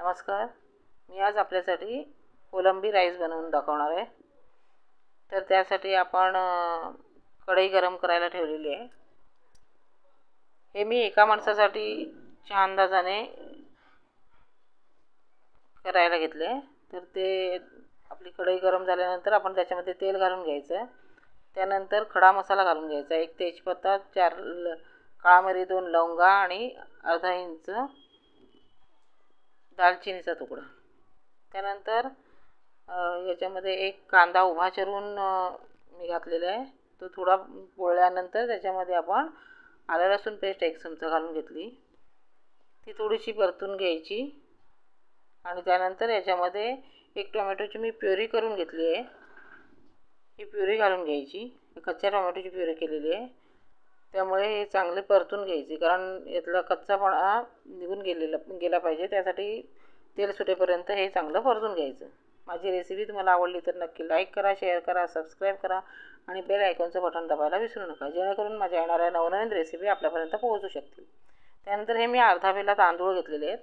नमस्कार. मी आज आपल्यासाठी कोलंबी राईस बनवून दाखवणार आहे. तर त्यासाठी आपण कढई गरम करायला ठेवलेली आहे. हे मी एका माणसासाठी 4 अंदाजाने करायला घेतले. तर ते आपली कढई गरम झाल्यानंतर आपण त्याच्यामध्ये तेल घालून घ्यायचं. त्यानंतर खडा मसाला घालून घ्यायचा. 1 तेजपत्ता, 4 काळा मिरी, 2 लवंगा आणि अर्धा इंच दालचिनीचा तुकडा. त्यानंतर याच्यामध्ये 1 कांदा उभा चिरून मी घातलेला आहे. तो थोडा पोळल्यानंतर त्याच्यामध्ये आपण आलं लसूण पेस्ट 1 चमचा घालून घेतली. ती थोडीशी परतून घ्यायची आणि त्यानंतर याच्यामध्ये 1 टोमॅटोची मी प्युरी करून घेतली आहे. ही प्युरी घालून घ्यायची. कच्च्या टोमॅटोची प्युरी केलेली आहे. त्यामुळे हे चांगले परतून घ्यायचे, कारण यातला कच्चापणा निघून गेला पाहिजे. त्यासाठी तेल सुटेपर्यंत हे चांगलं परतून घ्यायचं. माझी रेसिपी तुम्हाला आवडली तर नक्की लाईक करा, शेअर करा, सबस्क्राईब करा आणि बेल आयकॉनचं बटन दाबायला विसरू नका, जेणेकरून माझ्या येणाऱ्या नवनवीन रेसिपी आपल्यापर्यंत पोहोचू शकतील. त्यानंतर हे मी अर्धा पेला तांदूळ घेतलेले आहेत.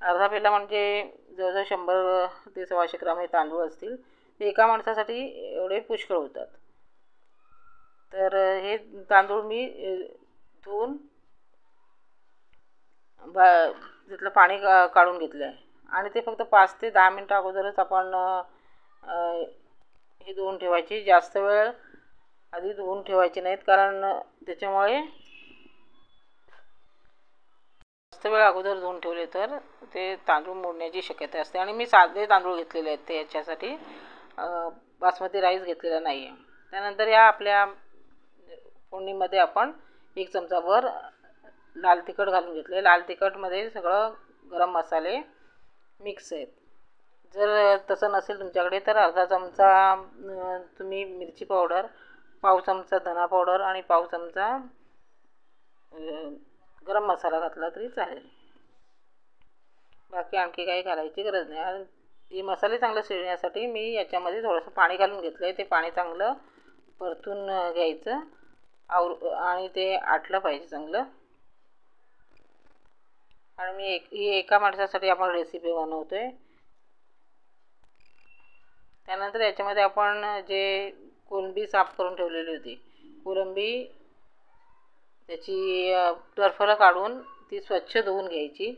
अर्धा पेला म्हणजे जवळजवळ 100 ते 125 ग्राम हे तांदूळ असतील. ते एका माणसासाठी एवढे पुष्कळ होतात. तर हे तांदूळ मी धुवून तिथलं पाणी काढून घेतलं आहे आणि ते फक्त 5 ते 10 मिनटं अगोदरच आपण हे धुवून ठेवायची. जास्त वेळ आधी धुवून ठेवायचे नाहीत, कारण त्याच्यामुळे जास्त वेळ अगोदर धुवून ठेवले तर ते तांदूळ मोडण्याची शक्यता असते. आणि मी साधे तांदूळ घेतलेले आहेत ते याच्यासाठी, बासमती राईस घेतलेला नाही आहे. त्यानंतर या आपल्या फोडणीमध्ये आपण 1 चमचाभर लाल तिखट घालून घेतले. लाल तिखटमध्ये सगळं गरम मसाले मिक्स आहेत. जर तसं नसेल तुमच्याकडे तर अर्धा चमचा तुम्ही मिरची पावडर, पाव चमचा धना पावडर आणि पाव चमचा गरम मसाला घातला तरी चालेल. बाकी आणखी काही घालायची गरज नाही. आणि हे मसाले चांगले शिजण्यासाठी मी याच्यामध्ये थोडंसं पाणी घालून घेतलं आहे. ते पाणी चांगलं परतून घ्यायचं आणि ते आटलं पाहिजे चांगलं. आणि मी ही एका माणसासाठी आपण रेसिपी बनवतो आहे. त्यानंतर याच्यामध्ये आपण जे कोलंबी साफ करून ठेवलेली होती, कोलंबी त्याची टरफलं काढून ती स्वच्छ धुवून घ्यायची.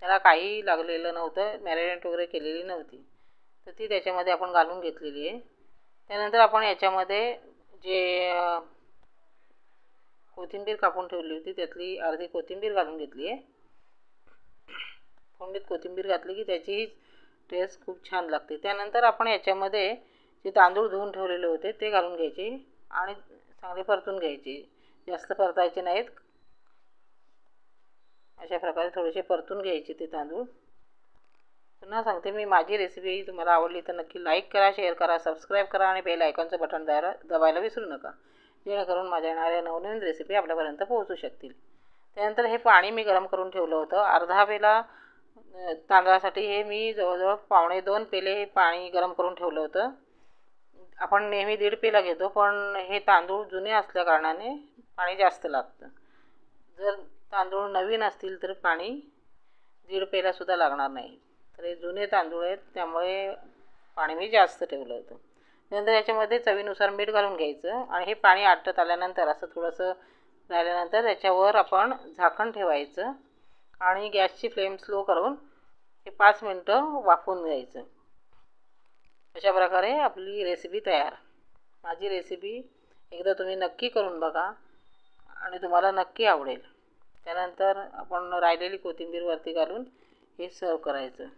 त्याला काही लागलेलं नव्हतं, मॅरिनेट वगैरे केलेली नव्हती. तर ती त्याच्यामध्ये आपण घालून घेतलेली आहे. त्यानंतर आपण याच्यामध्ये जे कोथिंबीर कापून ठेवली होती त्यातली अर्धी कोथिंबीर घालून घेतली आहे. फोडणीत कोथिंबीर घातली की त्याची टेस्ट खूप छान लागते. त्यानंतर आपण याच्यामध्ये जे तांदूळ धुवून ठेवलेले होते ते घालून घ्यायचे आणि चांगले परतून घ्यायचे. जास्त परतायचे नाहीत. अशा प्रकारे थोडेसे परतून घ्यायचे ते तांदूळ. पुन्हा सांगते मी, माझी रेसिपी तुम्हाला आवडली तर नक्की लाईक करा, शेअर करा, सबस्क्राईब करा आणि बेल आयकॉनचं बटन दबायला विसरू नका, जेणेकरून माझ्या येणाऱ्या नवनवीन रेसिपी आपल्यापर्यंत पोहोचू शकतील. त्यानंतर हे पाणी मी गरम करून ठेवलं होतं. अर्धा पेला तांदळासाठी हे मी जवळजवळ 1.25 पेले पाणी गरम करून ठेवलं होतं. आपण नेहमी 1.5 पेला घेतो, पण हे तांदूळ जुने असल्या कारणाने पाणी जास्त लागतं. जर तांदूळ नवीन असतील तर पाणी 1.5 पेलासुद्धा लागणार नाही. तर हे जुने तांदूळ आहेत, त्यामुळे पाणी मी जास्त ठेवलं होतं. त्यानंतर याच्यामध्ये चवीनुसार मीठ घालून घ्यायचं आणि हे पाणी आटत आल्यानंतर असं थोडंसं राहिल्यानंतर त्याच्यावर आपण झाकण ठेवायचं आणि गॅसची फ्लेम स्लो करून हे 5 मिनटं वाफवून घ्यायचं. अशा प्रकारे आपली रेसिपी तयार. माझी रेसिपी एकदा तुम्ही नक्की करून बघा आणि तुम्हाला नक्की आवडेल. त्यानंतर आपण राहिलेली कोथिंबीर वरती घालून हे सर्व करायचं.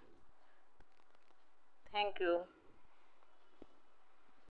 थँक्यू.